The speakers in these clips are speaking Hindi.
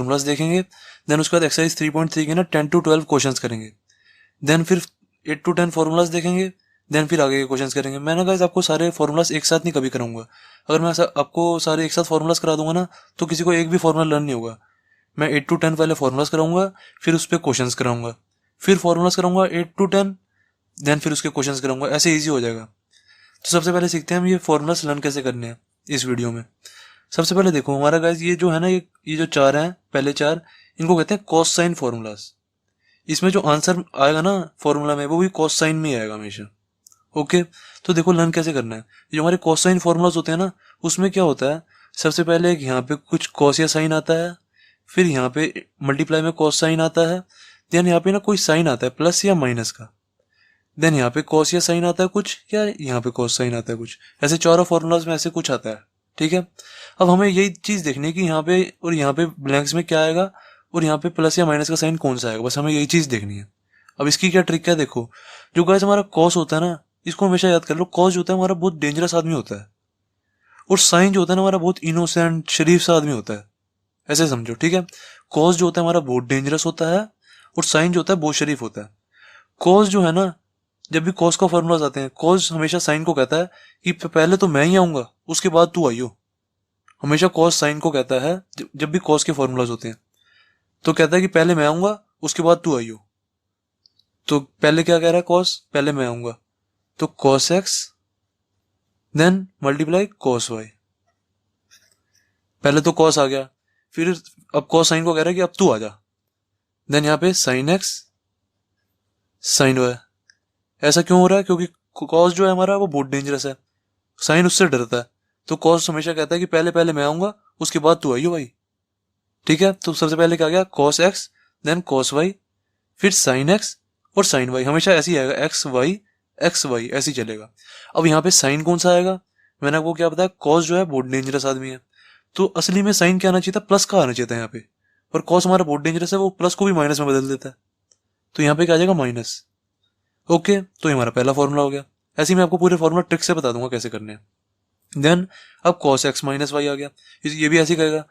फॉर्मूलाज देखेंगे, देन उसके बाद एक्सरसाइज 3.3 के ना 10 to 12 क्वेश्चंस करेंगे, देन फिर 8 to 10 फॉर्मूलाज देखेंगे, देन फिर आगे के क्वेश्चंस करेंगे। मैं ना गाइस आपको सारे फॉर्मूलाज एक साथ नहीं कभी कराऊंगा। अगर मैं आपको सारे एक साथ फॉर्मूलाज करा दूंगा ना तो किसी को एक भी फॉर्मूला लर्न नहीं होगा। मैं 8 to 10 पहले फॉर्मूलाज कराऊंगा, फिर उस पर क्वेश्चंस कराऊंगा, फिर फॉर्मूलाज कराऊंगा 8 to 10, देन फिर उसके क्वेश्चंस कराऊंगा, ऐसे ईजी हो जाएगा। तो सबसे पहले सीखते हैं हम ये फॉर्मूलाज लर्न कैसे करने हैं इस वीडियो में। सबसे पहले देखो हमारा गाइस ये जो है ना, ये जो चार हैं, पहले चार, इनको कहते हैं कॉस साइन फॉर्मूलाज। इसमें जो आंसर आएगा ना फॉर्मूला में, वो भी कॉस साइन में ही आएगा हमेशा। ओके, तो देखो लर्न कैसे करना है। जो हमारे कॉस साइन फॉर्मूलाज होते हैं ना, उसमें क्या होता है, सबसे पहले एक यहाँ पे कुछ कॉस या साइन आता है, फिर यहाँ पे मल्टीप्लाई में कॉस साइन आता है, देन यहाँ पे ना कोई साइन आता है प्लस या माइनस का, देन यहाँ पे कॉस या साइन आता है कुछ, या यहाँ पे कॉस साइन आता है कुछ, ऐसे चारों फॉर्मूलाज में ऐसे कुछ आता है। ठीक है, अब हमें यही चीज देखनी है कि यहाँ पे और यहाँ पे ब्लैंक्स में क्या आएगा और यहाँ पे प्लस या माइनस का साइन कौन सा आएगा, बस हमें यही चीज देखनी है। अब इसकी क्या ट्रिक है, देखो जो गाइस हमारा कॉस होता है ना, इसको हमेशा याद कर लो, कॉस जो होता है हमारा बहुत डेंजरस आदमी होता है, और साइन जो होता है ना हमारा बहुत इनोसेंट शरीफ सा आदमी होता है, ऐसे समझो। ठीक है, कॉस जो होता है हमारा बहुत डेंजरस होता है, और साइन जो होता है बहुत शरीफ होता है। कॉस जो है ना, जब भी कॉस का फॉर्मूलाज आते हैं, कॉस हमेशा साइन को कहता है कि पहले तो मैं ही आऊंगा उसके बाद तू आइयो। हमेशा कॉस साइन को कहता है, जब भी कॉस के फॉर्मूलाज होते हैं तो कहता है कि पहले मैं आऊंगा उसके बाद तू आइयो। तो पहले क्या कह रहा है कॉस, पहले मैं आऊंगा, तो cos x then multiply cos y. पहले तो कॉस आ गया, फिर अब कॉस साइन को कह रहा है कि अब तू आ जा, देन यहाँ पे साइन एक्स साइन वाई। ऐसा क्यों हो रहा है, क्योंकि कॉस जो है हमारा वो बहुत डेंजरस है, साइन उससे डरता है, तो कॉस हमेशा कहता है कि पहले पहले मैं आऊंगा उसके बाद तू आइयो भाई। ठीक है, तो सबसे पहले क्या गया, cos x then cos y, फिर साइन एक्स और साइन वाई, हमेशा ऐसे ही आएगा, एक्स वाई ऐसे ही चलेगा। अब यहाँ पे साइन कौन सा आएगा, मैंने आपको क्या बताया, कॉस जो है बहुत डेंजरस आदमी है, तो असली में साइन क्या आना चाहिए था, प्लस का आना चाहिए था यहाँ पे, और कॉस हमारा बहुत डेंजरस है, वो प्लस को भी माइनस में बदल देता है, तो यहाँ पे क्या आ जाएगा, माइनस। ओके, तो ये हमारा पहला फॉर्मूला हो गया। ऐसे ही मैं आपको पूरे फॉर्मूला ट्रिक से बता दूंगा कैसे करने हैं। देन अब कॉस एक्स माइनस वाई आ गया, ये भी ऐसे ही करेगा।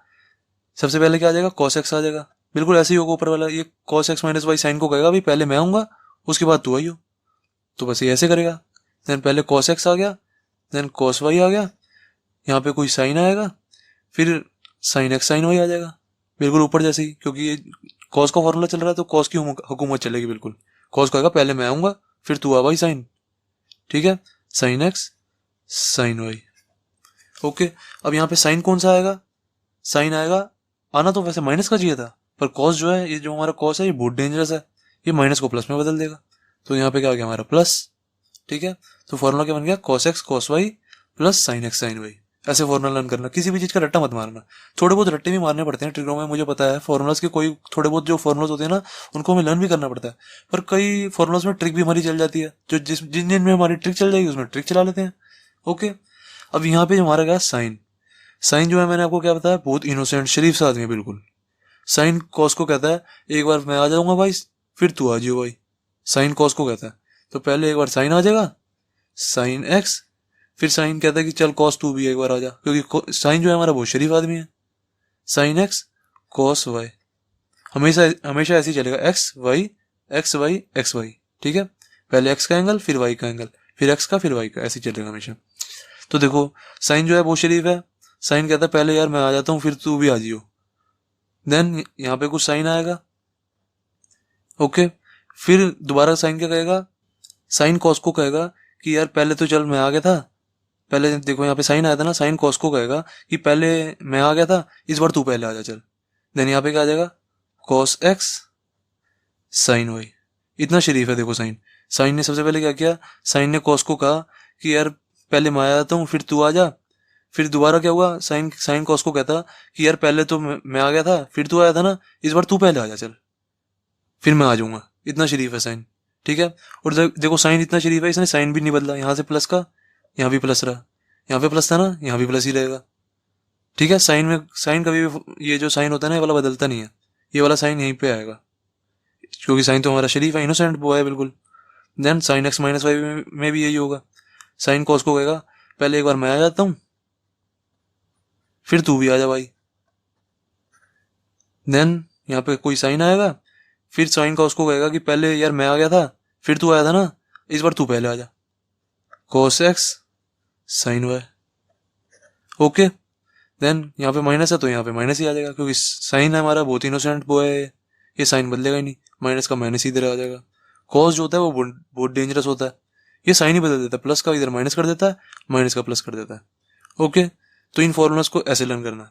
सबसे पहले क्या आ जाएगा, कॉस एक्स आ जाएगा, बिल्कुल ऐसे ही होगा ऊपर वाला, ये cos x minus y sine को कहेगा भाई पहले मैं आऊंगा उसके बाद तू आइयो, तो बस ये ऐसे करेगा। देन पहले कॉस एक्स आ गया, देन कॉस वाई आ गया, यहाँ पे कोई साइन आएगा, फिर साइन एक्स साइन वाई आ जाएगा, बिल्कुल ऊपर जैसे ही, क्योंकि ये कॉस का फॉर्मूला चल रहा है तो कॉस की हुकूमत चलेगी बिल्कुल। कॉस कहेगा पहले मैं आऊंगा फिर तू आ भाई साइन। ठीक है, sine x sine y. Okay, अब यहाँ पे साइन कौन सा आएगा, साइन आएगा, आना तो वैसे माइनस का चाहिए था, पर कॉस जो है, ये जो हमारा कॉस है ये बहुत डेंजरस है, ये माइनस को प्लस में बदल देगा, तो यहाँ पे क्या आ गया हमारा प्लस। ठीक है, तो फॉर्मूला क्या बन गया, cos x cos y plus sine x sine y. ऐसे फॉर्मूला लर्न करना, किसी भी चीज का रट्टा मत मारना। थोड़े बहुत रट्टे भी मारने पड़ते हैं ट्रिगों में, मुझे पता है, फॉर्मुलाज के कोई थोड़े बहुत जो फॉर्मुलाज होते हैं ना उनको हमें लर्न भी करना पड़ता है, पर कई फॉर्मुलाज में ट्रिक भी हमारी चल जाती है, जो जिन दिन में हमारी ट्रिक चल जाएगी उसमें ट्रिक चला लेते हैं। ओके, अब यहाँ पे हमारा गया साइन। साइन जो है मैंने आपको क्या बताया, बहुत इनोसेंट शरीफ सा आदमी है बिल्कुल। साइन कॉस को कहता है एक बार मैं आ जाऊंगा भाई फिर तू आ जियो भाई, साइन कॉस को कहता है, तो पहले एक बार साइन आ जाएगा, साइन एक्स, फिर साइन कहता है कि चल कॉस तू भी एक बार आ जा, क्योंकि साइन जो है हमारा बहुत शरीफ आदमी है, साइन एक्स कॉस वाई, हमेशा हमेशा ऐसे ही चलेगा, x y x y x y. ठीक है, पहले एक्स का एंगल फिर वाई का एंगल फिर एक्स का फिर वाई का, ऐसे ही चलेगा हमेशा। तो देखो साइन जो है बहुत शरीफ है, साइन कहता है पहले यार मैं आ जाता हूँ फिर तू भी आ जियो, देन यहाँ पे कुछ साइन आएगा। ओके, फिर दोबारा साइन क्या कहेगा, साइन कॉस को कहेगा कि यार पहले तो चल मैं आ गया था, पहले देखो यहाँ पे साइन आया था ना, साइन कॉस को कहेगा कि पहले मैं आ गया था इस बार तू पहले आ जा चल, देन यहाँ पे क्या आ जाएगा, कॉस एक्स साइन वाई। इतना शरीफ है देखो साइन। साइन ने सबसे पहले क्या किया, साइन ने कॉस को कहा कि यार पहले मैं आ जाता हूँ फिर तू आ जा, फिर दोबारा क्या हुआ, साइन साइन कॉस को कहता कि यार पहले तो मैं आ गया था फिर तू आया था ना, इस बार तू पहले आ जा चल, फिर मैं आ जाऊंगा। इतना शरीफ है साइन। ठीक है, और देखो साइन इतना शरीफ है, इसने साइन भी नहीं बदला, यहाँ से प्लस का यहाँ भी प्लस रहा, यहाँ पे प्लस था ना यहाँ भी प्लस ही रहेगा। ठीक है, साइन में साइन कभी भी ये जो साइन होता है ना ये वाला बदलता नहीं है, ये वाला साइन यहीं पे आएगा, क्योंकि साइन तो हमारा शरीफ है, इनोसेंट बॉय है बिल्कुल। Then sine x minus y में भी यही होगा, साइन कॉस को कहेगा पहले एक बार मैं आ जाता हूँ फिर तू भी आ जा भाई, देन यहाँ पे कोई साइन आएगा, फिर साइन का उसको कहेगा कि पहले यार मैं आ गया था, फिर तू आया था ना, इस बार तू पहले आ जा, cos x sin y। Okay, then यहाँ पे माइनस है तो यहाँ पे माइनस ही आ जाएगा, क्योंकि साइन है हमारा बहुत इनोसेंट वो है, ये साइन बदलेगा ही नहीं, माइनस का माइनस ही इधर आ जाएगा। कॉस जो होता है वो बहुत डेंजरस होता है, ये साइन ही बदल देता है, प्लस का इधर माइनस कर देता है, माइनस का प्लस कर देता है। ओके, तो इन फॉर्मूलाज को ऐसे लर्न करना है।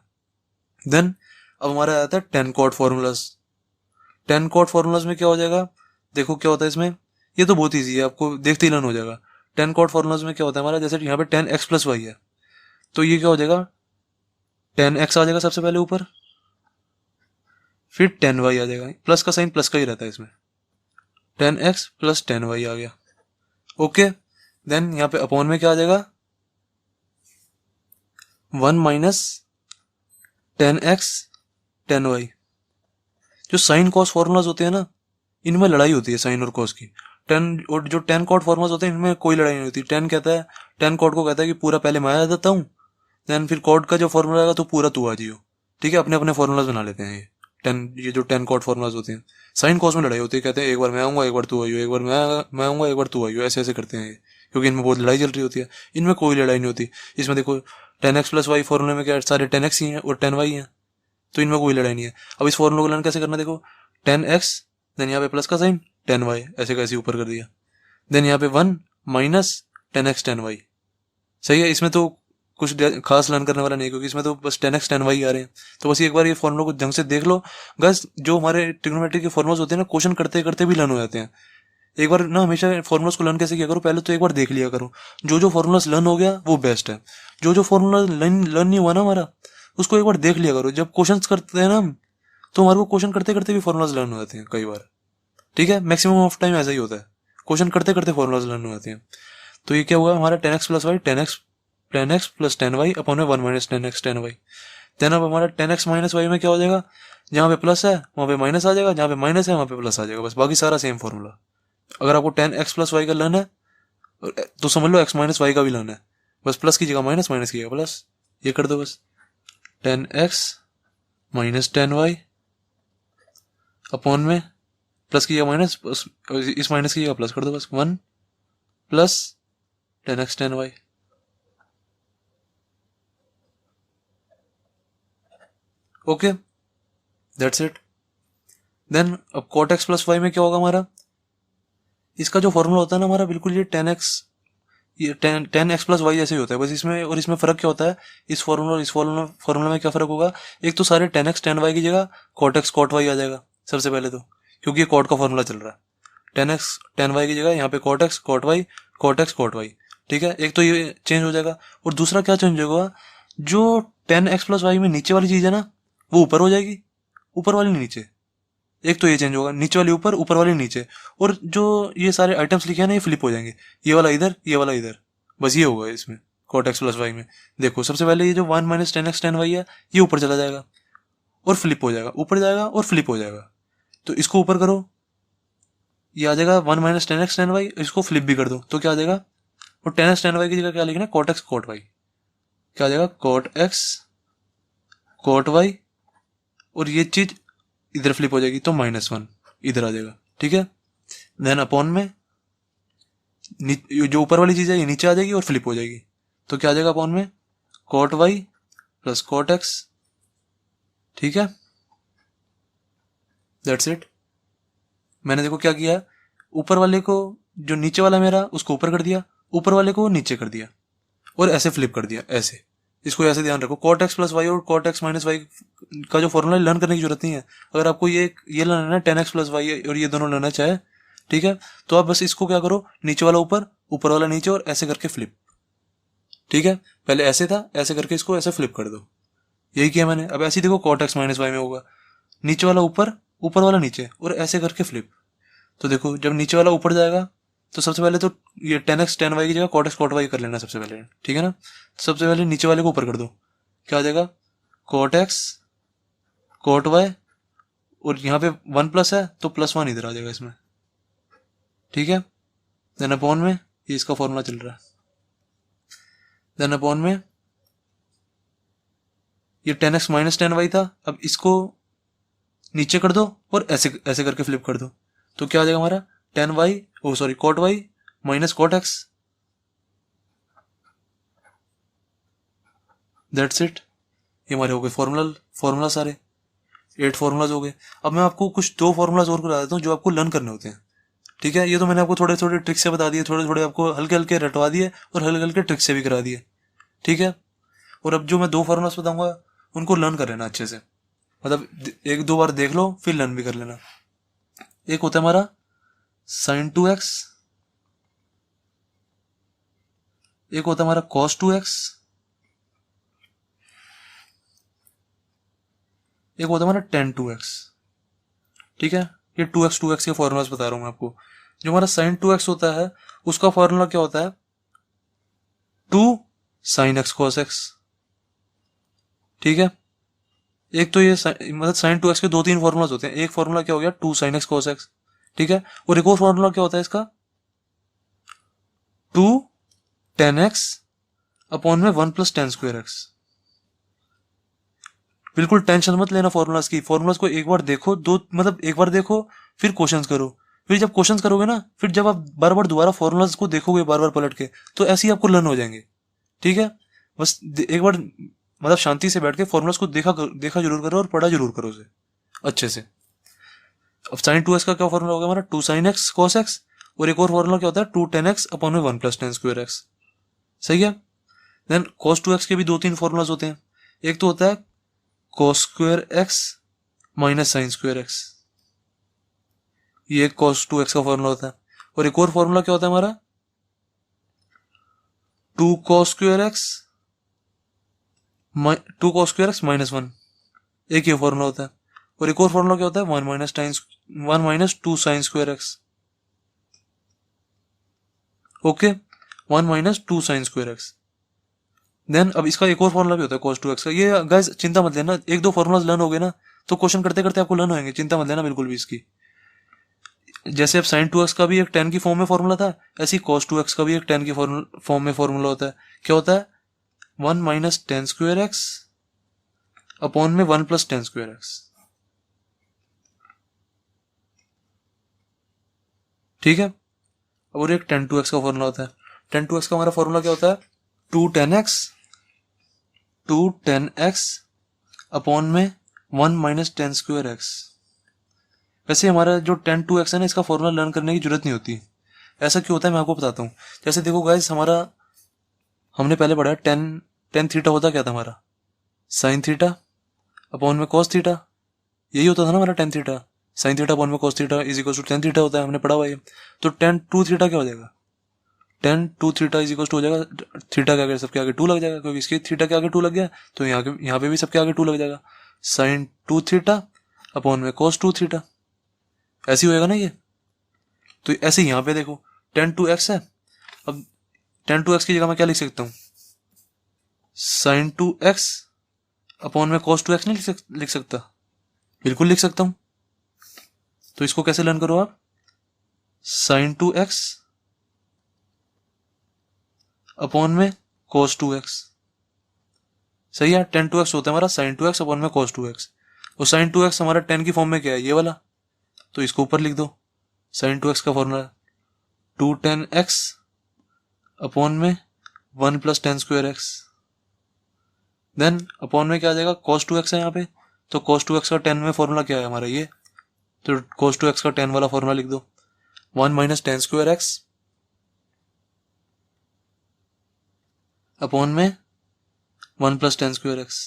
देन अब हमारा आता है 10 कॉट फॉर्मूलाज। 10 कॉट फॉर्मूलाज में क्या हो जाएगा, देखो क्या होता है इसमें, ये तो बहुत ईजी है, आपको देखते ही लर्न हो जाएगा। 10 कॉट फॉर्मूलाज में क्या होता है हमारा, जैसे यहाँ पे 10x प्लस वाई है, तो ये क्या हो जाएगा, 10x आ जाएगा सबसे पहले ऊपर, फिर 10y आ जाएगा, प्लस का साइन प्लस का ही रहता है इसमें, 10x प्लस 10y आ गया। ओके, देन यहाँ पे अपॉन में क्या आ जाएगा, 1 माइनस 10x 10y। जो साइन कॉस फॉर्मूलाज होते हैं ना, इनमें लड़ाई होती है साइन और कॉस की। 10 और जो 10 कॉट फॉर्मूलाज होते हैं इनमें कोई लड़ाई नहीं होती। 10 कहता है, 10 कॉट को कहता है कि पूरा पहले मैं आ जाता हूँ, देन फिर कॉट का जो फॉर्मूला आएगा तो पूरा तू आ जियो। ठीक है, अपने अपने फॉर्मूलाज बना लेते हैं ये जो 10 कॉट फॉर्मूलाज होते हैं। साइन कॉस में लड़ाई होती है, कहते हैं एक बार मैं आऊंगा एक बार तू आइयो, एक बार मैं आऊंगा एक बार तू आइयो, ऐसे ऐसे करते हैं ये, क्योंकि इनमें बहुत लड़ाई चल रही होती है। इनमें कोई लड़ाई नहीं होती। इसमें देखो 10x प्लस वाई फॉर्मूले में क्या सारे 10x ही हैं और 10y हैं, तो इनमें कोई लड़ाई नहीं है। अब इस फॉर्मूले को लर्न कैसे करना, देखो 10x, देन यहाँ पे प्लस का साइन 10y, ऐसे कैसे ऊपर कर दिया, देन यहाँ पे 1 माइनस 10x 10y। सही है, इसमें तो कुछ खास लर्न करने वाला नहीं है, क्योंकि इसमें तो बस 10x 10y आ रहे हैं। तो बस एक बार ये फॉर्मूला को ढंग से देख लो। बस जो हमारे ट्रिग्नोमेट्री के फॉर्मूलाज होते हैं ना, क्वेश्चन करते करते भी लर्न हो जाते हैं। एक बार ना हमेशा फॉर्मूलाज को लर्न कैसे किया करो, पहले तो एक बार देख लिया करो, जो जो फॉर्मूलाज लर्न हो गया वो बेस्ट है। जो फॉर्मूला लर्न नहीं हुआ ना हमारा, उसको एक बार देख लिया करो। जब क्वेश्चन करते हैं ना हम, तो हमारे को क्वेश्चन करते करते भी फॉर्मूलाज लर्न हो जाते हैं कई बार। ठीक है, मैक्सिमम ऑफ टाइम ऐसा ही होता है, क्वेश्चन करते करते फॉर्मूलाज लर्न हो जाते हैं। तो ये क्या हुआ हमारा 10x plus Y, 10x plus 10y upon में 1 माइनस 10x 10y। देन अब हमारा 10x माइनस वाई में क्या हो जाएगा, जहाँ पे प्लस है वहाँ पे माइनस आ जाएगा, जहाँ पे माइनस है वहाँ पे प्लस आ जाएगा, बस बाकी सारा सेम फॉर्मूला। अगर आपको 10x प्लस वाई का लर्न है तो समझ लो x माइनस वाई का भी लर्न है, बस प्लस की जगह माइनस, माइनस की जगह प्लस, ये कर दो बस। 10x माइनस 10y अपॉन में प्लस की जगह माइनस, इस माइनस की जगह प्लस कर दो बस, 1 plus 10x 10y। Okay, that's it. Then अब cot x प्लस वाई में क्या होगा हमारा, इसका जो फॉर्मूला होता है ना हमारा, बिल्कुल ये 10x, ये 10x प्लस वाई जैसे ही होता है, बस इसमें और इसमें फर्क क्या होता है, इस फॉर्मूला और इस फॉर्मूला में क्या फर्क होगा, एक तो सारे 10x 10y की जगह cot x cot y आ जाएगा सबसे पहले तो, क्योंकि ये cot का फॉर्मूला चल रहा है। 10x 10y की जगह यहाँ पे cot x cot y cot x cot y। ठीक है, एक तो ये चेंज हो जाएगा, और दूसरा क्या चेंज होगा, जो 10x प्लस वाई में नीचे वाली चीज है ना, वो ऊपर हो जाएगी, ऊपर वाली नीचे। एक तो ये चेंज होगा, नीचे वाली ऊपर, ऊपर वाली नीचे, और जो ये सारे आइटम्स लिखे हैं ना, ये फ्लिप हो जाएंगे, ये वाला इधर, ये वाला इधर, बस ये होगा इसमें cot x प्लस वाई में। देखो सबसे पहले ये जो 1 माइनस 10x 10y है, ये ऊपर चला जाएगा और फ्लिप हो जाएगा, ऊपर जाएगा और फ्लिप हो जाएगा। तो इसको ऊपर करो, ये आ जाएगा 1 माइनस 10x 10y, इसको फ्लिप भी कर दो तो क्या आ जाएगा, और 10x 10y की जगह क्या लिखना, cot x cot y, क्या आ जाएगा cot x cot y, और ये चीज इधर फ्लिप हो जाएगी तो -1 इधर आ जाएगा। ठीक है, देन अपॉन में जो ऊपर वाली चीज है ये नीचे आ जाएगी और फ्लिप हो जाएगी, तो क्या आ जाएगा अपॉन में cot y plus cot x। ठीक है, दैट्स इट। मैंने देखो क्या किया, ऊपर वाले को, जो नीचे वाला मेरा, उसको ऊपर कर दिया, ऊपर वाले को नीचे कर दिया, और ऐसे फ्लिप कर दिया ऐसे। इसको ऐसे ध्यान रखो, cot x प्लस वाई और cot x माइनस वाई का जो फॉर्मूला लर्न करने की जरूरत नहीं है। अगर आपको ये लर्न है 10x प्लस वाई और ये दोनों लर्न चाहे, ठीक है, तो आप बस इसको क्या करो, नीचे वाला ऊपर, ऊपर वाला नीचे, और ऐसे करके फ्लिप। ठीक है, पहले ऐसे था, ऐसे करके इसको ऐसे फ्लिप कर दो, यही किया मैंने। अब ऐसे देखो cot x माइनस वाई में होगा, नीचे वाला ऊपर, ऊपर वाला नीचे, और ऐसे करके फ्लिप। तो देखो जब नीचे वाला ऊपर जाएगा तो सबसे पहले तो ये 10x 10y की जगह cot x cot y कर लेना सबसे पहले। ठीक है ना, सबसे पहले नीचे वाले को ऊपर कर दो, क्या आ जाएगा cot x cot y, और यहाँ पे 1 प्लस है तो +1 इधर आ जाएगा इसमें। ठीक है, देन अपॉन में ये इसका फॉर्मूला चल रहा है, देन अपॉन में ये 10x माइनस 10y था, अब इसको नीचे कर दो और ऐसे ऐसे करके फ्लिप कर दो, तो क्या आ जाएगा हमारा tan y cot y minus cot x. That's it, ये हमारे हो गए फॉर्मूला सारे 8 फॉर्मूलाज हो गए। अब मैं आपको कुछ 2 फॉर्मूलाज और करा देता हूँ जो आपको लर्न करने होते हैं। ठीक है, ये तो मैंने आपको थोड़े थोड़े ट्रिक से बता दिए, थोड़े थोड़े आपको हल्के हल्के रटवा दिए और हल्के हल्के ट्रिक से भी करा दिए। ठीक है, और अब जो मैं 2 फॉर्मूलाज बताऊंगा उनको लर्न कर लेना अच्छे से, मतलब 1-2 बार देख लो फिर लर्न भी कर लेना। एक होता है हमारा साइन 2x, एक होता है हमारा कॉस 2x, एक होता है हमारा टेन 2x। ठीक है, ये 2x के फॉर्मूलाज बता रहा हूँ मैं आपको। जो हमारा साइन 2x होता है उसका फॉर्मूला क्या होता है, 2 साइन एक्स कॉस एक्स। ठीक है, एक तो ये मतलब साइन 2x के 2-3 फॉर्मूलाज होते हैं। एक फॉर्मूला क्या हो गया 2 साइन एक्स कॉस एक्स। ठीक है, और एक और फॉर्मूला क्या होता है इसका 2 टेन एक्स अपॉन में 1 प्लस टेन स्क्वायर एक्स। बिल्कुल टेंशन मत लेना फॉर्मूलाज की, फॉर्मूलाज को एक बार देखो, दो मतलब एक बार देखो फिर क्वेश्चंस करो, फिर जब क्वेश्चंस करोगे ना, फिर जब आप बार बार दोबारा फॉर्मूलाज को देखोगे बार बार पलट के, तो ऐसे ही आपको लर्न हो जाएंगे। ठीक है, बस एक बार मतलब शांति से बैठ के फॉर्मूलाज को देखा जरूर करो और पढ़ा जरूर करो उसे अच्छे से। अब साइन 2x का क्या फॉर्मूला होगा हमारा 2 साइन एक्स कॉस एक्स, और एक और फॉर्मूला क्या होता है 2 टेन एक्स अपॉन में 1 प्लस टेन स्क्वायर एक्स। सही है, देन cos 2x के भी 2-3 फॉर्मूलाज होते हैं। एक तो होता है cos square x minus sign square x, ये एक cos 2x का फॉर्मूला होता है। और एक और फॉर्मूला क्या होता है हमारा 2 cos स्क्वायर एक्स माइनस 1, एक ये फॉर्मूला होता है। और एक और फॉर्मूला क्या होता है 1 minus 2 sine square x. Okay, 1 minus 2 sine square x. Then अब इसका एक और फॉर्मूला भी होता है cos 2x का। ये गाइस चिंता मत लेना, 1-2 फॉर्मूलाज लर्न हो गए ना तो क्वेश्चन करते करते आपको लर्न होंगे, चिंता मत लेना बिल्कुल भी इसकी। जैसे अब साइन 2x का भी एक टेन की फॉर्म में फॉर्मूला था, ऐसे ही cos 2x का भी एक टेन की फॉर्म में फॉर्मूला होता है। क्या होता है 1 minus ten square x upon में 1 प्लस टेन स्क्वायर एक्स। ठीक है, और एक टेन 2x का फॉर्मूला होता है। टेन 2x का हमारा फॉर्मूला क्या होता है 2 टेन एक्स अपॉन में 1 माइनस टेन स्क्वायर एक्स। वैसे हमारा जो टेन 2x है ना, इसका फॉर्मूला लर्न करने की जरूरत नहीं होती। ऐसा क्यों होता है मैं आपको बताता हूँ। जैसे देखो गाइस, हमारा हमने पहले पढ़ा टेन थीटा होता क्या था हमारा साइन थीटा अपॉन में कॉस थीटा, यही होता था ना हमारा tan theta. Sine theta upon में cos theta is equal to tan theta होता है, हमने पढ़ा हुआ है। तो टेन 2 थीटा क्या हो जाएगा, tan 2 theta is equal to हो जाएगा, थीटा के आगे सबके आगे 2 लग जाएगा, क्योंकि इसके थीटा के आगे 2 लग गया तो यहाँ पे भी सबके आगे 2 लग जाएगा। साइन 2 थीटा अपॉन में कॉस 2 थीटा, ऐसे ही होएगा ना ये। तो ऐसे यहाँ पे देखो टेन 2x है, अब टेन 2x की जगह मैं क्या लिख सकता हूँ साइन 2x अपॉन में cos 2x नहीं लिख सकता, बिल्कुल लिख सकता हूं। तो इसको कैसे लर्न करो आप, साइन 2x अपॉन में cos 2x। सही है, टेन 2x होता है हमारा साइन 2x अपॉन में cos 2x। और साइन 2x हमारा टेन की फॉर्म में क्या है ये वाला, तो इसको ऊपर लिख दो। साइन 2x का फॉर्मूला 2 टेन एक्स अपॉन में 1 plus tan square x. Then upon में क्या आ जाएगा cos 2x है यहाँ पे, तो cos 2x का 10 में फॉर्मूला क्या है हमारा ये, तो cos 2x का 10 वाला फॉर्मूला लिख दो 1 minus ten square x upon में 1 प्लस टेन स्क्वायर एक्स।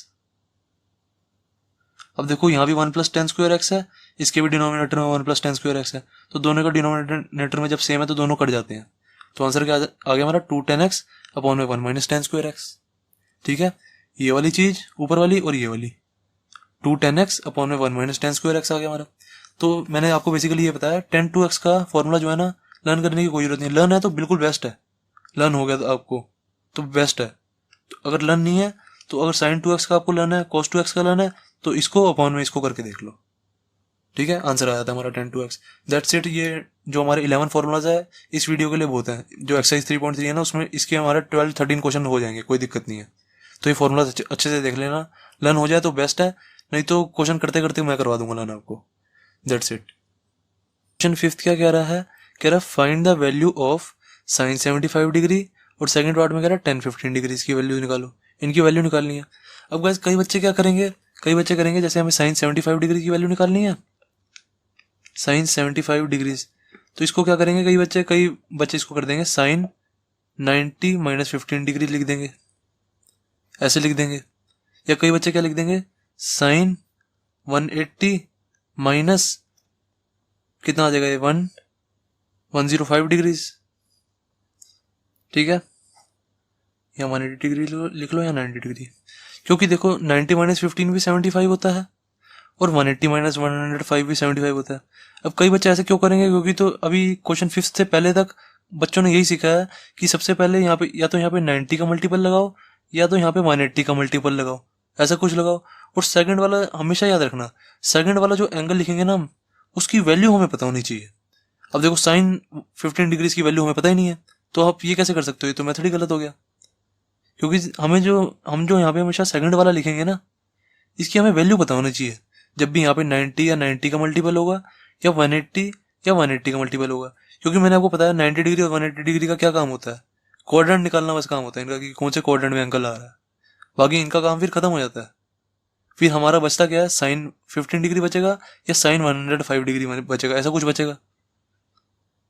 अब देखो यहाँ भी 1 प्लस टेन स्क्वायर एक्स है, इसके भी डिनोमिनेटर में 1 प्लस टेन स्क्वायर एक्स है, तो दोनों का डिनोमिनेटर में जब सेम है तो दोनों कट जाते हैं। तो आंसर क्या आ गया हमारा 2 टेन एक्स अपॉन में 1 माइनस टेन स्क्वायर एक्स। ठीक है, ये वाली चीज ऊपर वाली और ये वाली 2 टेन एक्स अपॉन में 1 माइनस टेन स्क्वायर एक्स आ गया हमारा। तो मैंने आपको बेसिकली ये बताया टेन 2x का फॉर्मूला जो है ना, लर्न करने की कोई जरूरत नहीं। लर्न है तो बिल्कुल बेस्ट है, लर्न हो गया तो आपको तो बेस्ट है। तो अगर लर्न नहीं है तो अगर साइन 2x का आपको लर्न है, cos 2x का लर्न है, तो इसको अपॉन में इसको करके देख लो। ठीक है, आंसर आ जाता है हमारा टेन 2x। That's it. ये जो हमारे 11 फॉर्मूलाज है इस वीडियो के लिए बहुत है। जो एक्सरसाइज 3.3 है ना, उसमें इसके हमारे 12-13 क्वेश्चन हो जाएंगे, कोई दिक्कत नहीं है। तो ये फॉर्मूला अच्छे से देख लेना, लर्न हो जाए तो बेस्ट है, नहीं तो क्वेश्चन करते करते मैं करवा दूंगा लाना आपको। That's it. क्वेश्चन फिफ्थ क्या कह रहा है, कह रहा है find the value of sine 75 degree, और सेकंड पार्ट में कह रहा है 10-15 डिग्री की वैल्यू निकालो। इनकी वैल्यू निकालनी है। अब गाइस कई बच्चे क्या करेंगे, कई बच्चे करेंगे जैसे हमें साइन 75 डिग्री की वैल्यू निकालनी है, साइन 75 डिग्री, तो इसको क्या करेंगे, कई बच्चे इसको कर देंगे साइन 90 - 15 डिग्री लिख देंगे, ऐसे लिख देंगे। या कई बच्चे क्या लिख देंगे, साइन 180 माइनस कितना आ जाएगा ये 105 डिग्री, ठीक है, या 180 डिग्री लिख लो या 90 डिग्री, क्योंकि देखो 90 - 15 भी 75 होता है और 180 - 105 भी 75 होता है। अब कई बच्चे ऐसे क्यों करेंगे, क्योंकि तो अभी क्वेश्चन फिफ्थ से पहले तक बच्चों ने यही सीखा है कि सबसे पहले यहाँ पे या तो यहाँ पे 90 का मल्टीपल लगाओ या तो यहाँ पे 180 का मल्टीपल लगाओ, ऐसा कुछ लगाओ। और सेकंड वाला हमेशा याद रखना, सेकंड वाला जो एंगल लिखेंगे ना हम, उसकी वैल्यू हमें पता होनी चाहिए। अब देखो साइन 15 डिग्री की वैल्यू हमें पता ही नहीं है, तो आप ये कैसे कर सकते हो, ये तो मेथड ही गलत हो गया। क्योंकि हम जो यहाँ पे हमेशा सेकंड वाला लिखेंगे ना, इसकी हमें वैल्यू पता होनी चाहिए। जब भी यहाँ पे 90 या 90 का मल्टीपल होगा या 180 या 180 का मल्टीपल होगा, क्योंकि मैंने आपको बताया 90 डिग्री और 180 डिग्री का क्या काम होता है, क्वाड्रेंट निकालना बस काम होता है इनका कि कौन से क्वाड्रेंट में एंगल आ रहा है। बाकी इनका काम फिर खत्म हो जाता है। फिर हमारा बचता क्या है, साइन 15 डिग्री बचेगा या साइन 105 डिग्री बचेगा, ऐसा कुछ बचेगा।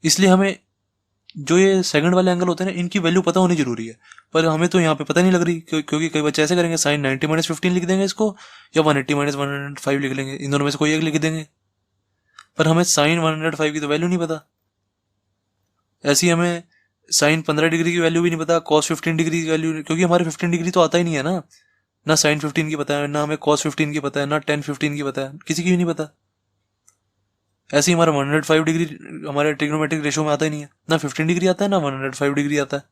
इसलिए हमें जो ये सेकंड वाले एंगल होते हैं ना, इनकी वैल्यू पता होनी जरूरी है। पर हमें तो यहाँ पे पता नहीं लग रही, क्योंकि कई बच्चे ऐसे करेंगे साइन 90 - 15 लिख देंगे इसको, या 180 - 105 लिख लेंगे, इन दोनों में से कोई एक लिख देंगे। पर हमें साइन 105 की तो वैल्यू नहीं पता। ऐसी हमें साइन 15 डिग्री की वैल्यू भी नहीं पता, कॉस 15 डिग्री की वैल्यू, क्योंकि हमारे 15 डिग्री तो आता ही नहीं है ना साइन 15 की पता है, ना हमें कॉस 15 की पता है, ना टेन 15 की पता है, किसी की भी नहीं पता। ऐसे ही हमारा 105 डिग्री हमारे ट्रिग्नोमेट्रिक रेशो में आता ही नहीं है, ना 15 डिग्री आता है ना 105 डिग्री आता है।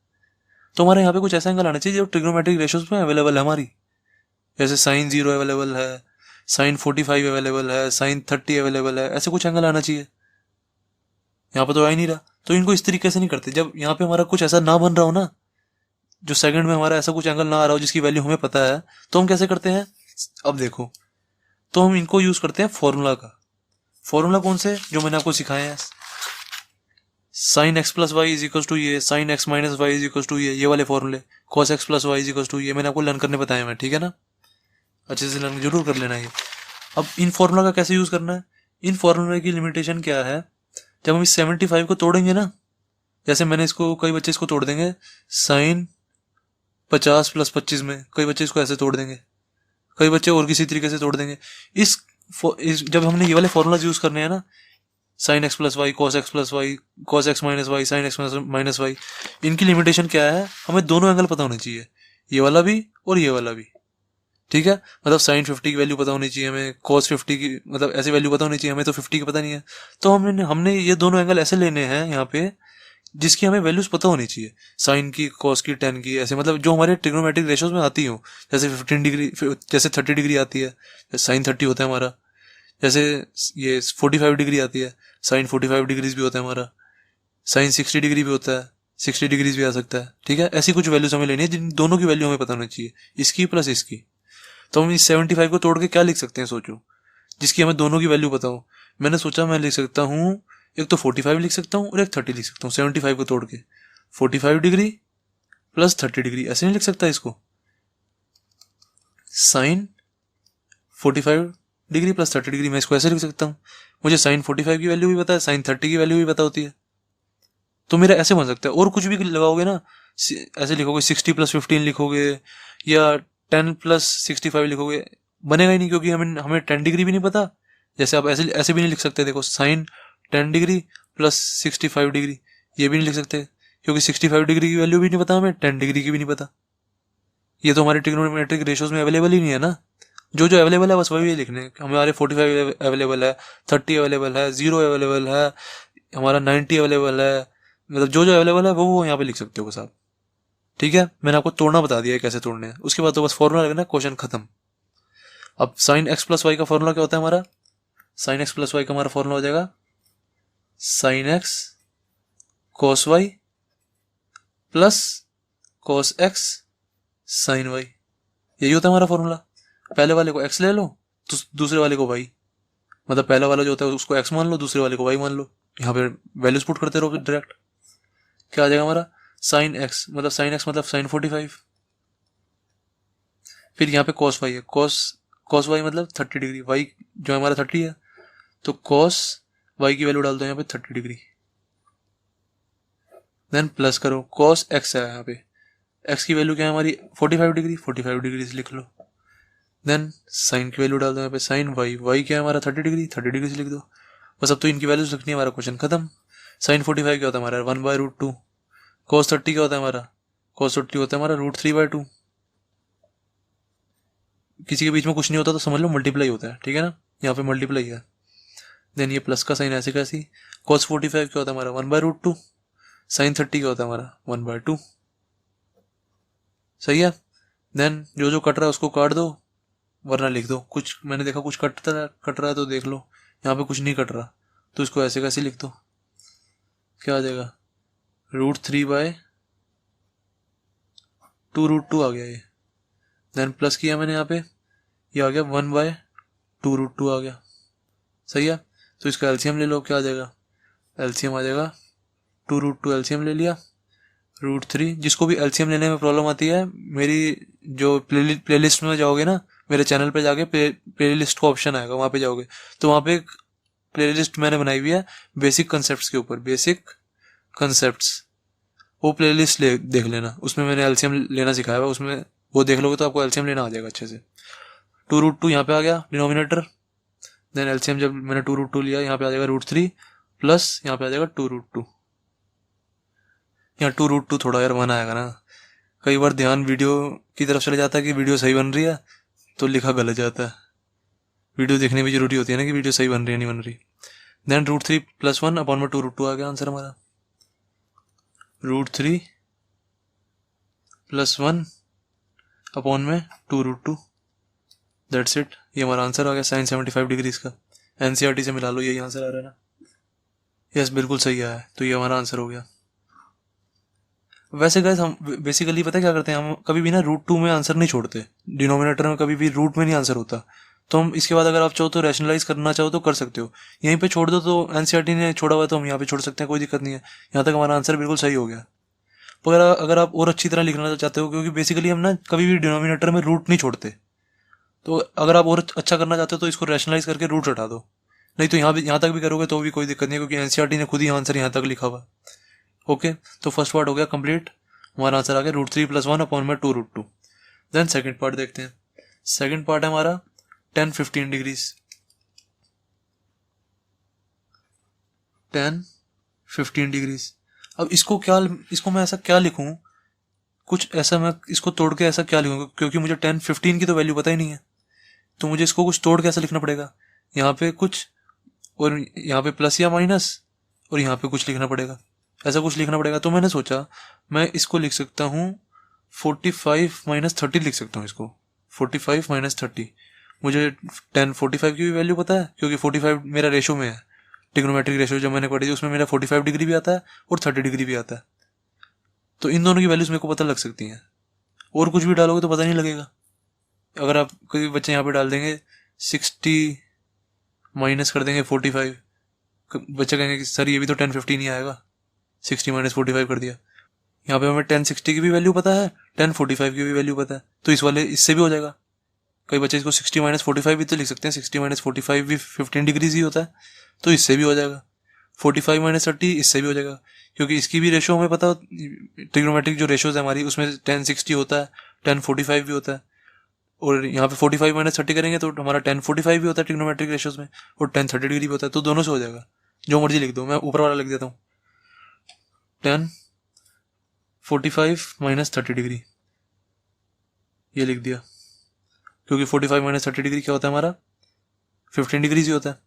तो हमारे यहाँ पे कुछ ऐसा एंगल आना चाहिए जो ट्रिग्नोमेट्रिक रेशोज में अवेलेबल है हमारी। जैसे साइन 0 अवेलेबल है, साइन 45 अवेलेबल है, साइन 30 अवेलेबल है, ऐसे कुछ एंगल आना चाहिए। यहाँ पे तो आ ही नहीं रहा, तो इनको इस तरीके से नहीं करते। जब यहाँ पे हमारा कुछ ऐसा ना बन रहा हो ना, जो सेकंड में हमारा ऐसा कुछ एंगल ना आ रहा हो जिसकी वैल्यू हमें पता है, तो हम कैसे करते हैं, अब देखो, तो हम इनको यूज करते हैं फॉर्मूला का। फॉर्मूला कौन से, जो मैंने आपको सिखाए हैं, sine x plus Y is equal to ये, sine x minus Y is equal to ये वाले फॉर्मूले, cos x plus Y is equal to ये मैंने आपको लर्न करने बताया मैं, ठीक है ना, अच्छे से लर्न जरूर कर लेना ये। अब इन फॉर्मूला का कैसे यूज करना है, इन फॉर्मूला की लिमिटेशन क्या है, जब हम इस 75 को तोड़ेंगे ना, जैसे मैंने इसको, कई बच्चे इसको तोड़ देंगे साइन 50 + 25 में, कई बच्चे इसको ऐसे तोड़ देंगे, कई बच्चे और किसी तरीके से तोड़ देंगे। इस जब हमने ये वाले फॉर्मूलाज यूज करने हैं ना, sine x plus y, cos x plus y, cos x minus y, sine x minus y, इनकी लिमिटेशन क्या है, हमें दोनों एंगल पता होने चाहिए, ये वाला भी और ये वाला भी, ठीक है। मतलब साइन 50 की वैल्यू पता होनी चाहिए हमें, कॉस 50 की, मतलब ऐसी वैल्यू पता होनी चाहिए हमें, तो 50 की पता नहीं है, तो हमने ये दोनों एंगल ऐसे लेने हैं यहाँ पे जिसकी हमें वैल्यूज पता होनी चाहिए, साइन की, कॉस की, टेन की, ऐसे मतलब जो हमारे ट्रिग्नोमेट्रिक रेशोज में आती हो। जैसे 15 डिग्री, जैसे 30 डिग्री आती है, साइन 30 होता है हमारा, जैसे ये 45 डिग्री आती है, साइन 45 डिग्रीज भी होता है हमारा, साइन 60 डिग्री भी होता है, 60 डिग्रीज भी आ सकता है, ठीक है। ऐसी कुछ वैल्यूज हमें लेनी है जिन दोनों की वैल्यू हमें पता होनी चाहिए, इसकी प्लस इसकी। तो हम इस 75 को तोड़ के क्या लिख सकते हैं, सोचो, जिसकी हमें दोनों की वैल्यू पता हो। मैंने सोचा मैं लिख सकता हूँ, एक तो 45 लिख सकता हूँ और एक 30 लिख सकता हूँ, 75 को तोड़ के 45 डिग्री प्लस 30 डिग्री, ऐसे नहीं लिख सकता इसको, साइन 45 डिग्री प्लस 30 डिग्री, मैं इसको ऐसे लिख सकता हूँ। मुझे साइन 45 की वैल्यू भी पता है, साइन 30 की वैल्यू भी पता होती है, तो मेरा ऐसे बन सकता है। और कुछ भी लगाओगे ना, ऐसे लिखोगे 60 + 15 लिखोगे या 10 + 65 लिखोगे, बनेगा ही नहीं, क्योंकि हमें 10 डिग्री भी नहीं पता। जैसे आप ऐसे ऐसे भी नहीं लिख सकते, देखो साइन 10 डिग्री प्लस 65 डिग्री, ये भी नहीं लिख सकते, क्योंकि 65 डिग्री की वैल्यू भी नहीं पता हमें, 10 डिग्री की भी नहीं पता। ये तो हमारे ट्रिग्नोमेट्रिक रेशोज में अवेलेबल ही नहीं है ना, जो जो अवेलेबल है बस वही लिखने। हमारे 45 अवेलेबल है, 30 अवेलेबल है, 0 अवेलेबल है, हमारा 90 अवेलेबल है, मतलब जो जो अवेलेबल है वो यहाँ पे लिख सकते हो साहब, ठीक है। मैंने आपको तोड़ना बता दिया है कैसे तोड़ने हैं, उसके बाद तो बस फॉर्मूला लगना, क्वेश्चन खत्म। अब साइन एक्स प्लस वाई का फॉर्मूला क्या होता है हमारा, साइन एक्स प्लस वाई का हमारा फॉर्मूला हो जाएगा sine x cos y plus cos x sine y, यही होता है हमारा फॉर्मूला। पहले वाले को एक्स ले लो, तो दूसरे वाले को y, मतलब पहला वाला जो होता है उसको x मान लो, दूसरे वाले को y मान लो, यहाँ पे वैल्यूज पुट करते रहो डायरेक्ट। क्या आ जाएगा हमारा साइन x, मतलब साइन x मतलब साइन 45। फिर यहाँ पे cos y है, cos y मतलब 30 डिग्री, y जो हमारा 30 है तो cos y की वैल्यू डाल दो यहाँ पे 30 डिग्री। देन प्लस करो, cos x है यहाँ पे, x की वैल्यू क्या है हमारी 45 डिग्री, 45 डिग्री से लिख लो। देन साइन की वैल्यू डाल दो यहाँ पे, साइन y क्या है हमारा 30 डिग्री, 30 डिग्री से लिख दो। बस अब तो इनकी वैल्यूज लिखनी है, हमारा क्वेश्चन खत्म। साइन 45 क्या होता है हमारा 1/√2, cos 30 क्या होता है हमारा, cos 30 होता है हमारा √3/2। किसी के बीच में कुछ नहीं होता तो समझ लो मल्टीप्लाई होता है, ठीक है ना, यहाँ पे मल्टीप्लाई है। देन ये प्लस का साइन ऐसे कैसी, cos 45 क्या होता है हमारा 1/√2, साइन 30 क्या होता है हमारा 1/2। सही है। देन जो जो कट रहा है उसको काट दो, वरना लिख दो। कुछ मैंने देखा कुछ कट रहा है तो देख लो, यहाँ पे कुछ नहीं कट रहा तो इसको ऐसे कैसे लिख दो, क्या आ जाएगा √3/2√2 आ गया ये। देन प्लस किया मैंने यहाँ पे, ये आ गया 1/2√2 आ गया। सही है। तो इसका एलसीएम ले लो, क्या आ जाएगा, एलसीएम आ जाएगा 2√2, एलसीएम ले लिया, √3। जिसको भी एलसीएम लेने में प्रॉब्लम आती है, मेरी जो प्लेलिस्ट में जाओगे ना, मेरे चैनल पे जाके प्लेलिस्ट का ऑप्शन आएगा, वहाँ पे जाओगे तो वहाँ पे एक प्लेलिस्ट मैंने बनाई हुई है बेसिक कंसेप्ट्स के ऊपर, बेसिक कंसेप्ट्स, वो प्लेलिस्ट देख लेना, उसमें मैंने एलसीएम लेना सिखाया हुआ, उसमें वो देख लोगे तो आपको एलसीएम लेना आ जाएगा अच्छे से। 2√2 यहाँ पे आ गया डिनोमिनेटर। देन एलसीएम जब मैंने 2√2 लिया, यहाँ पे आ जाएगा √3 प्लस यहाँ पे आ जाएगा 2√2। यहाँ 2√2 थोड़ा यार मन आएगा ना, कई बार ध्यान वीडियो की तरफ चले जाता है कि वीडियो सही बन रही है तो लिखा गलत जाता है। वीडियो देखने में जरूरी होती है ना कि वीडियो सही बन रही है नहीं बन रही। देन √3 + 1 अपॉन में 2√2 आ गया आंसर हमारा, √3 + 1 अपॉन में 2√2, दैट्स इट। ये हमारा आंसर आ गया साइन 75 डिग्रीज का। एनसीईआरटी से मिला लो, यही आंसर आ रहा है ना। यस बिल्कुल सही आया है, तो ये हमारा आंसर हो गया। वैसे गाइस हम बेसिकली पता है क्या करते हैं, हम कभी भी ना √2 में आंसर नहीं छोड़ते, डिनोमिनेटर में कभी भी रूट में नहीं आंसर होता। तो हम इसके बाद अगर आप चाहो तो रैशनलाइज करना चाहो तो कर सकते हो, यहीं पे छोड़ दो, तो एनसीईआरटी ने छोड़ा हुआ है तो हम यहाँ पे छोड़ सकते हैं, कोई दिक्कत नहीं है। यहाँ तक हमारा आंसर बिल्कुल सही हो गया। पर अगर आप और अच्छी तरह लिखना चाहते हो, क्योंकि बेसिकली हम ना कभी भी डिनोमिनेटर में रूट नहीं छोड़ते, तो अगर आप और अच्छा करना चाहते हो तो इसको रैशनलाइज करके रूट हटा दो, नहीं तो यहाँ तक भी करोगे तो भी कोई दिक्कत नहीं है, क्योंकि एनसीईआरटी ने खुद ही आंसर यहाँ तक लिखा हुआ। ओके, तो फर्स्ट पार्ट हो गया कंप्लीट, हमारा आंसर आ गया √3 + 1 अपॉन में 2√2। देन सेकंड पार्ट देखते हैं। सेकंड पार्ट है हमारा 10-15 डिग्रीज, 10-15 डिग्रीज। अब इसको मैं ऐसा क्या लिखूं, कुछ ऐसा मैं इसको तोड़ के ऐसा क्या लिखूंगा, क्योंकि मुझे 10-15 की तो वैल्यू पता ही नहीं है, तो मुझे इसको कुछ तोड़ के ऐसा लिखना पड़ेगा, यहाँ पे कुछ और यहाँ पे प्लस या माइनस और यहाँ पे कुछ लिखना पड़ेगा, ऐसा कुछ लिखना पड़ेगा। तो मैंने सोचा मैं इसको लिख सकता हूँ 45 - 30 लिख सकता हूँ इसको, 45 - 30। मुझे 10-45 की भी वैल्यू पता है, क्योंकि 45 मेरा रेशो में है, ट्रिग्नोमेट्रिक रेशो जो मैंने पढ़ी थी उसमें मेरा 45 डिग्री भी आता है और 30 डिग्री भी आता है, तो इन दोनों की वैल्यूज मेरे को पता लग सकती हैं। और कुछ भी डालोगे तो पता नहीं लगेगा। अगर आप कोई बच्चे यहाँ पे डाल देंगे 60 माइनस कर देंगे 45, बच्चे कहेंगे कि सर ये भी तो 10-15 ही आएगा, 60 - 45 कर दिया। यहाँ पे हमें 10-60 की भी वैल्यू पता है, 10-45 की भी वैल्यू पता है, तो इस वाले इससे भी हो जाएगा। कई बच्चे इसको 60 - 45 भी तो लिख सकते हैं, 60 - 45 भी 15 डिग्रीज ही होता है, तो इससे भी हो जाएगा। 45 - 30 इससे भी हो जाएगा, क्योंकि इसकी भी रेशो हमें पता हो, ट्रिग्नोमेट्रिक जो रेशोज है हमारी उसमें 10-60 होता है, 10-45 भी होता है, और यहाँ पे 45 - 30 करेंगे तो हमारा 10-45 भी होता है ट्रिग्नोमेट्रिक रेशोज में, और 10-30 डिग्री भी होता है, तो दोनों से हो जाएगा। जो मर्जी लिख दो, मैं ऊपर वाला लिख देता हूँ 10-45 - 30 डिग्री, ये लिख दिया, क्योंकि 45 - 30 डिग्री क्या होता है हमारा 15 डिग्री ही होता है।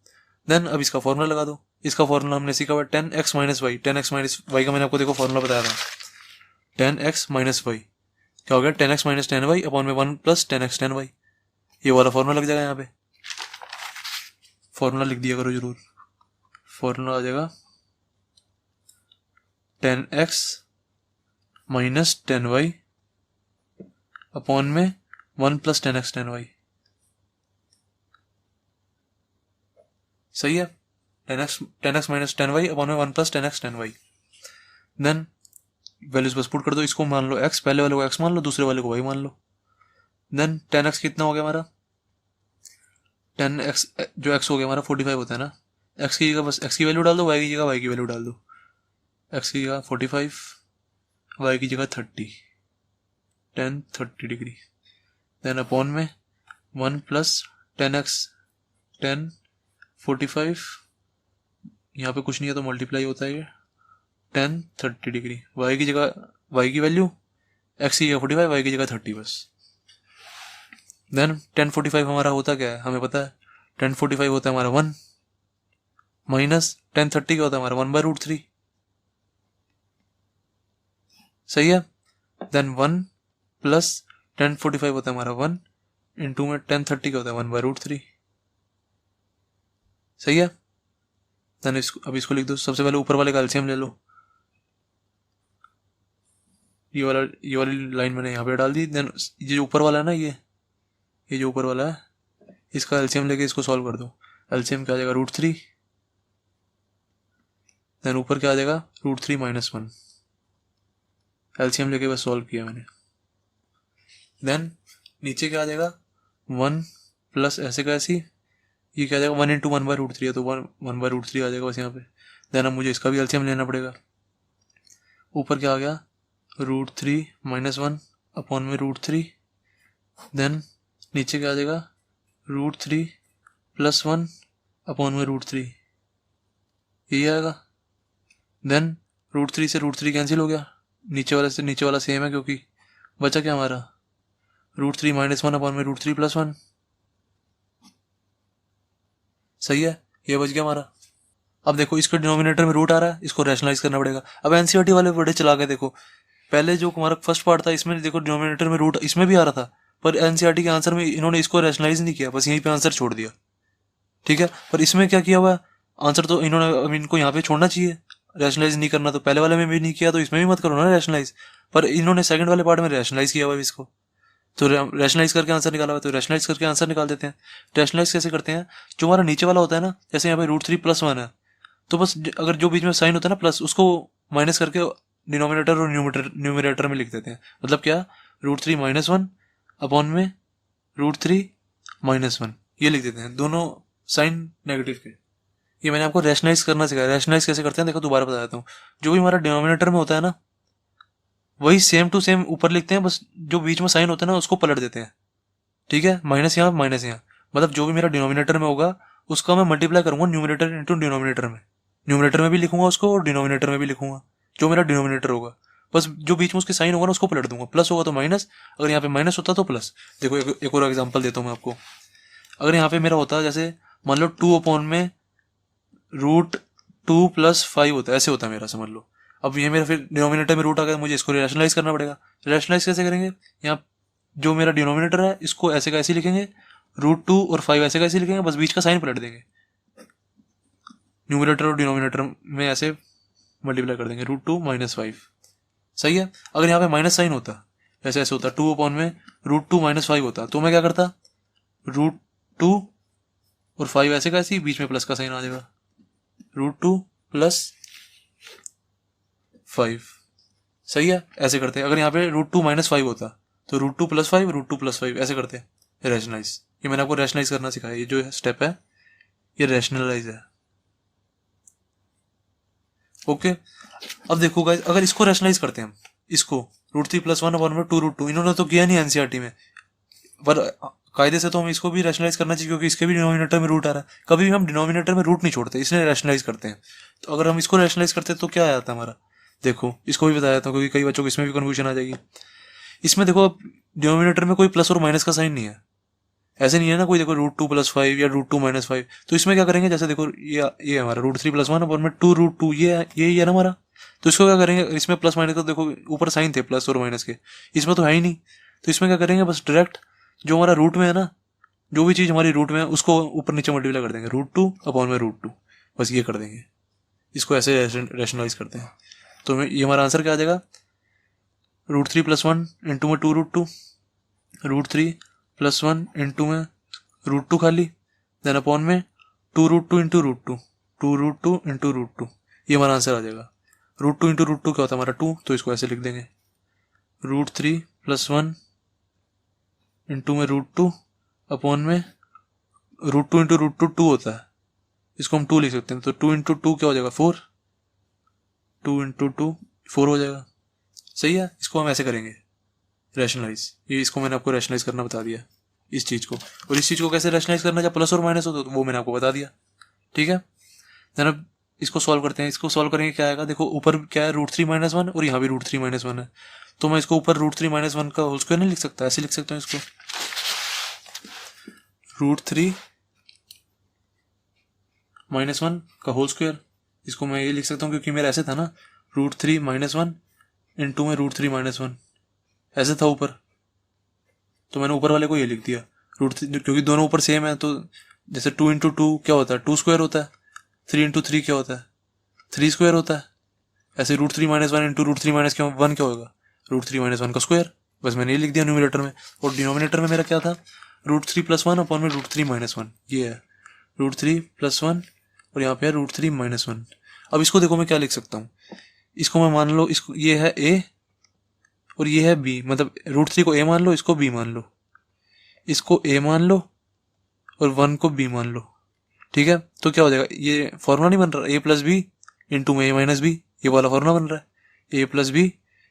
देन अब इसका फॉर्मूला लगा दो, इसका फॉर्मूला हमने सीखा हुआ 10x - y, 10x - y का मैंने आपको देखो फॉर्मूला बताया था, 10x - y क्या हो गया 10x - 10y अपॉन में 1 + 10x 10y, ये वाला फॉर्मूला लग जाएगा। यहाँ पे फॉर्मूला लिख दिया करो जरूर, फॉर्मूला आ जाएगा 10x - 10y अपॉन में 1 + 10x 10y। सही है। 10x माइनस 10y अपॉन में 1 plus 10x 10y। Then values बस पुट कर दो, इसको मान लो x, पहले वाले को x मान लो, दूसरे वाले को y मान लो। देन 10x कितना हो गया हमारा, 10x जो x हो गया हमारा 45 होता है ना, x की जगह बस x की वैल्यू डाल दो, y की जगह y की वैल्यू डाल दो। x की जगह 45, y की जगह 30, 10 30 डिग्री। देन अपॉन में 1 प्लस 10x 10 45, यहाँ पे कुछ नहीं है तो मल्टीप्लाई होता है ये 10 30 डिग्री। y की जगह y की वैल्यू, x की जगह 45, y की जगह 30 बस। देन 10 45 हमारा होता क्या है, हमें पता है 10 45 होता है हमारा 1 माइनस 10 30 क्या होता है हमारा 1/√3। सही है। देन 1 प्लस 10 45 होता है हमारा 1 इंटू में 10 30 क्या होता है 1/√3। सही है। देन अब इसको लिख दो, सबसे पहले ऊपर वाले का एलसीएम ले लो, ये वाली लाइन मैंने यहाँ पे डाल दी। देन ये जो ऊपर वाला है ना, ये जो ऊपर वाला है, इसका एलसीएम लेके इसको सॉल्व कर दो। एलसीएम क्या आ जाएगा √3, देन ऊपर क्या आ जाएगा √3 माइनस 1। एलसीएम लेके बस सॉल्व किया मैंने। देन नीचे क्या आ जाएगा 1 प्लस ऐसे का ऐसी, ये क्या आ जाएगा 1 इंटू 1/√3 है तो 1/√3 आ जाएगा बस यहाँ पे। देन अब मुझे इसका भी एलसीएम लेना पड़ेगा। ऊपर क्या आ गया √3 माइनस 1 अपॉन में √3। देन नीचे क्या आ जाएगा √3 प्लस 1 अपॉन में √3, यही आएगा। देन √3 से √3 कैंसिल हो गया, नीचे वाले से नीचे वाला सेम है क्योंकि बचा क्या हमारा √3 माइनस 1 अपॉन में √3 प्लस 1। सही है, ये बच गया हमारा। अब देखो इसके डिनोमिनेटर में रूट आ रहा है, इसको रैशनलाइज करना पड़ेगा। अब एनसीईआरटी वाले बड़े चला के देखो, पहले जो हमारा फर्स्ट पार्ट था इसमें देखो डिनोमिनेटर में रूट इसमें भी आ रहा था, पर एनसीईआरटी के आंसर में इन्होंने इसको रैशनलाइज नहीं किया, बस यहीं पे आंसर छोड़ दिया। ठीक है, पर इसमें क्या किया हुआ आंसर तो इन्होंने, इनको यहाँ पे छोड़ना चाहिए, रैशनलाइज नहीं करना तो पहले वाले में भी नहीं किया तो इसमें भी मत करो ना रैशनलाइज, पर इन्होंने सेकंड वाले पार्ट में रैशनलाइज किया हुआ है इसको, तो रैशनलाइज करके आंसर निकाला हुआ, तो रैशनलाइज करके आंसर निकाल देते हैं। रैशनलाइज कैसे करते हैं, जो हमारा नीचे वाला होता है ना, जैसे यहाँ पे √3 प्लस 1 है, तो बस अगर जो बीच में साइन होता है ना प्लस, उसको माइनस करके डिनोमिनेटर और न्यूमरेटर में लिख देते हैं। मतलब क्या √3 माइनस 1 अपॉन में √3 माइनस 1, ये लिख देते हैं, दोनों साइन नेगेटिव के। ये मैंने आपको रैशनलाइज करना सिखाया। रैशनलाइज कैसे करते हैं देखो, दोबारा बता देता हूँ। जो भी हमारा डिनोमिनेटर में होता है ना, वही सेम टू सेम ऊपर लिखते हैं, बस जो बीच में साइन होता है ना उसको पलट देते हैं। ठीक है, माइनस यहाँ माइनस यहाँ, मतलब जो भी मेरा डिनोमिनेटर में होगा उसका मैं मल्टीप्लाई करूंगा न्यूमरेटर इंटू डिनोमिनेटर में, न्यूमरेटर में भी लिखूंगा उसको और डिनोमिनेटर में भी लिखूंगा जो मेरा डिनोमिनेटर होगा, बस जो बीच में उसके साइन होगा ना उसको पलट दूंगा। प्लस होगा तो माइनस, अगर यहाँ पे माइनस होता तो प्लस। देखो एक और एग्जाम्पल देता हूँ मैं आपको। अगर यहाँ पे मेरा होता है जैसे मान लो 2 अपॉन में √2 प्लस 5 होता है, ऐसे होता है मेरा, समझ लो। अब ये मेरा फिर डिनोमिनेटर में रूट आ गया, मुझे इसको रैशनलाइज करना पड़ेगा। रैशनलाइज कैसे करेंगे, यहाँ जो मेरा डिनोमिनेटर है इसको ऐसे का ऐसे लिखेंगे, √2 और 5 ऐसे का ऐसे लिखेंगे, बस बीच का साइन पलट देंगे, न्यूमरेटर और डिनोमिनेटर में ऐसे मल्टीप्लाई कर देंगे, √2 माइनस 5। सही है। अगर यहाँ पे माइनस साइन होता, ऐसे ऐसे होता, 2 अपॉन में √2 माइनस 5 होता, तो मैं क्या करता, √2 और 5 ऐसे का ऐसे, बीच में प्लस का साइन आ जाएगा, √2 प्लस 5। सही है, ऐसे करते हैं। अगर यहाँ पे √2 माइनस 5 होता तो √2 प्लस 5, √2 प्लस 5 ऐसे करते हैं रैशनलाइज। ये मैंने आपको रैशनलाइज करना सिखाया, ये जो स्टेप है ये रैशनलाइज है। ओके, अब देखो गाइस, अगर इसको रैशनलाइज करते हैं हम, इसको √3 प्लस 1 अपॉन में 2√2, इन्होंने तो किया नहीं एनसीईआरटी में, पर कायदे से तो हम इसको भी रैशनलाइज करना चाहिए क्योंकि इसके भी डिनोमिनेटर में रूट आ रहा है। कभी भी हम डिनोमिनेटर में रूट नहीं छोड़ते, इसलिए रैशनलाइज करते हैं। तो अगर हम इसको रैशनलाइज करते हैं तो क्या आता है हमारा, देखो इसको भी बताया था क्योंकि कई बच्चों को इसमें भी कन्फ्यूजन आ जाएगी। इसमें देखो डिनोमिनेटर में कोई प्लस और माइनस का साइन नहीं है, ऐसे नहीं है ना कोई, देखो √2 प्लस 5 या √2 माइनस 5, तो इसमें क्या करेंगे, जैसे देखो ये हमारा √3 प्लस 1 अपॉन में 2√2, ये है ना हमारा, तो इसको क्या करेंगे, इसमें प्लस माइनस का देखो ऊपर साइन थे प्लस और माइनस के, इसमें तो है ही नहीं, तो इसमें क्या करेंगे, बस डायरेक्ट जो हमारा रूट में है ना, जो भी चीज़ हमारी रूट में है उसको ऊपर नीचे मल्टीप्लाई कर देंगे, √2 अपॉन में √2, बस ये कर देंगे। इसको ऐसे रैशनलाइज करते हैं, तो ये हमारा आंसर क्या आ जाएगा, √3 प्लस 1 इंटू में 2√2, √3 प्लस 1 इंटू में √2 खाली, देन अपॉन में 2√2 into root two, 2√2 into root two, ये हमारा आंसर आ जाएगा। √2 इंटू रूट टू क्या होता है हमारा 2, तो इसको ऐसे लिख देंगे √3 + 1 इंटू में √2 अपॉन में √2 इंटू रूट टू होता है, इसको हम 2 लिख सकते हैं, तो 2 इंटू टू क्या हो जाएगा 4, 2 इंटू टू 4 हो जाएगा। सही है, इसको हम ऐसे करेंगे रैशनलाइज, ये इसको मैंने आपको रैशनलाइज करना बता दिया इस चीज़ को, और इस चीज़ को कैसे रैशनलाइज करना जब प्लस और माइनस हो तो वो मैंने आपको बता दिया। ठीक है, देन अब इसको सॉल्व करते हैं। इसको सॉल्व करेंगे क्या आएगा, देखो ऊपर क्या है √3 - 1 और यहाँ भी √3 - 1 है, तो मैं इसको ऊपर √3 - 1 का होल स्क्वायर नहीं लिख सकता, ऐसे लिख सकता हूँ इसको √3 - 1 का होल स्क्वायर। इसको मैं ये लिख सकता हूँ क्योंकि मेरा ऐसे था ना √3 - 1 इंटू में √3 - 1 ऐसे था ऊपर, तो मैंने ऊपर वाले को ये लिख दिया √3, क्योंकि दोनों ऊपर सेम है, तो जैसे 2 इंटू टू क्या होता है 2 स्क्वायर होता है, 3 इंटू 3 क्या होता है 3 स्क्वायर होता है, ऐसे √3 - 1 इंटू √3 - 1 क्या होगा √3 - 1 का स्क्वायर। बस मैंने ये लिख दिया न्यूमरेटर में, और डिनोमिनेटर में मेरा क्या था √3 + 1 अपॉन में √3 - 1, ये है √3 + 1 और यहाँ पे है √3 - 1। अब इसको देखो मैं क्या लिख सकता हूँ, इसको मैं मान लो, इसको ये है a और ये है b, मतलब √3 को a मान लो, इसको b मान लो, इसको a मान लो और 1 को b मान लो। ठीक है, तो क्या हो जाएगा, ये फॉर्मूला नहीं बन रहा a + b इंटू में a - b, ये वाला फॉर्मूला बन रहा है a + b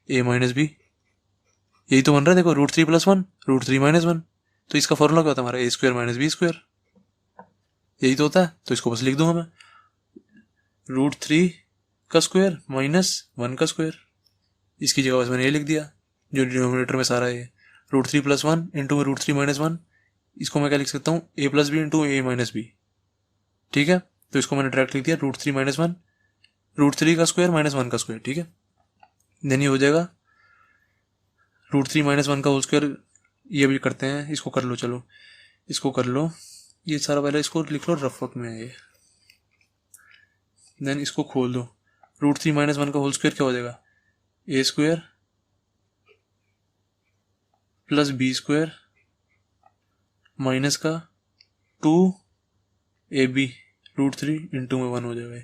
a - b, यही तो बन रहा है। देखो √3 + 1 √3 - 1, तो इसका फॉर्मूला क्या होता है हमारा a² - b², यही तो होता है। तो इसको बस लिख दूंगा मैं √3 का स्क्वायर - 1 का स्क्वायर, इसकी जगह बस मैंने ये लिख दिया जो डिनोमिनेटर में सारा है √3 + 1 इंटू में √3 - 1, इसको मैं क्या लिख सकता हूँ a + b into a - b। ठीक है, तो इसको मैंने डायरेक्ट लिख दिया √3 - 1 √3 का स्क्वायर - 1 का स्क्वायर। ठीक है, देन ये हो जाएगा √3 - 1 का होल स्क्वायर, ये भी करते हैं, इसको कर लो, चलो इसको कर लो, ये सारा पहले इसको लिख लो रफ वर्क में है ये, देन इसको खोल दो, √3 - 1 का होल स्क्वायर क्या हो जाएगा a² + b² माइनस का 2ab √3 इंटू में 1 हो जाएगा।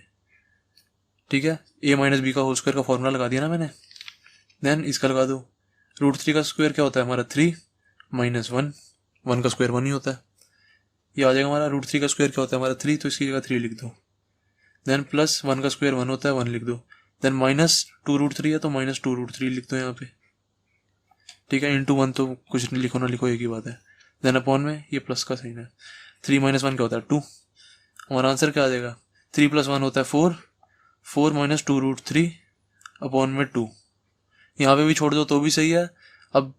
ठीक है, a - b का होल स्क्वायर का फॉर्मूला लगा दिया ना मैंने, देन इसका लगा दो, √3 का स्क्वायर क्या होता है हमारा 3 - 1, 1 का स्क्वायर 1 ही होता है, ये आ जाएगा हमारा √3 का स्क्वायर क्या होता है हमारा 3, तो इसकी जगह 3 लिख दो, देन प्लस 1 का स्क्वायर 1 होता है 1 लिख दो, देन -2√3 है तो -2√3 लिख दो यहाँ पे। ठीक है, इंटू 1 तो कुछ नहीं लिखो ना लिखो एक ही बात है, देन अपॉन में ये प्लस का साइन है, 3 - 1 क्या होता है 2, हमारा आंसर क्या आ जाएगा 3 + 1 होता है 4, 4 - 2√3 अपॉन में 2, यहाँ पे भी छोड़ दो तो भी सही है। अब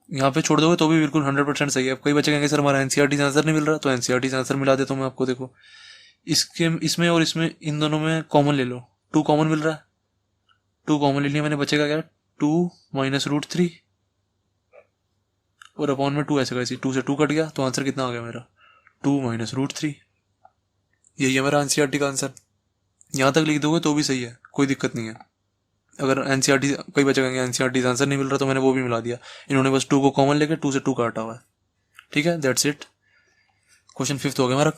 यहाँ पे छोड़ दोगे तो भी बिल्कुल 100% सही है। अब कई बच्चे कहेंगे सर हमारा एनसीईआरटी से आंसर नहीं मिल रहा, तो एनसीईआरटी से आंसर मिला देता हूँ मैं आपको। देखो इसके इसमें और इसमें इन दोनों में कॉमन ले लो, 2 कॉमन मिल रहा है, 2 कॉमन ले लिया मैंने, बचेगा क्या 2 - √3 और अपॉन में 2, ऐसे कैसे 2 से 2 कट गया, तो आंसर कितना आ गया मेरा 2 - √3, यही है मेरा एनसीईआरटी का आंसर। यहाँ तक लिख दोगे तो भी सही है, कोई दिक्कत नहीं है। अगर एनसीईआरटी, कई बच्चे कहेंगे एनसीईआरटी से आंसर नहीं मिल रहा, तो मैंने वो भी मिला दिया, इन्होंने बस 2 को कॉमन लेके 2 से 2 काटा हुआ है। ठीक है, दैट्स इट, क्वेश्चन 5th हो गया हमारा।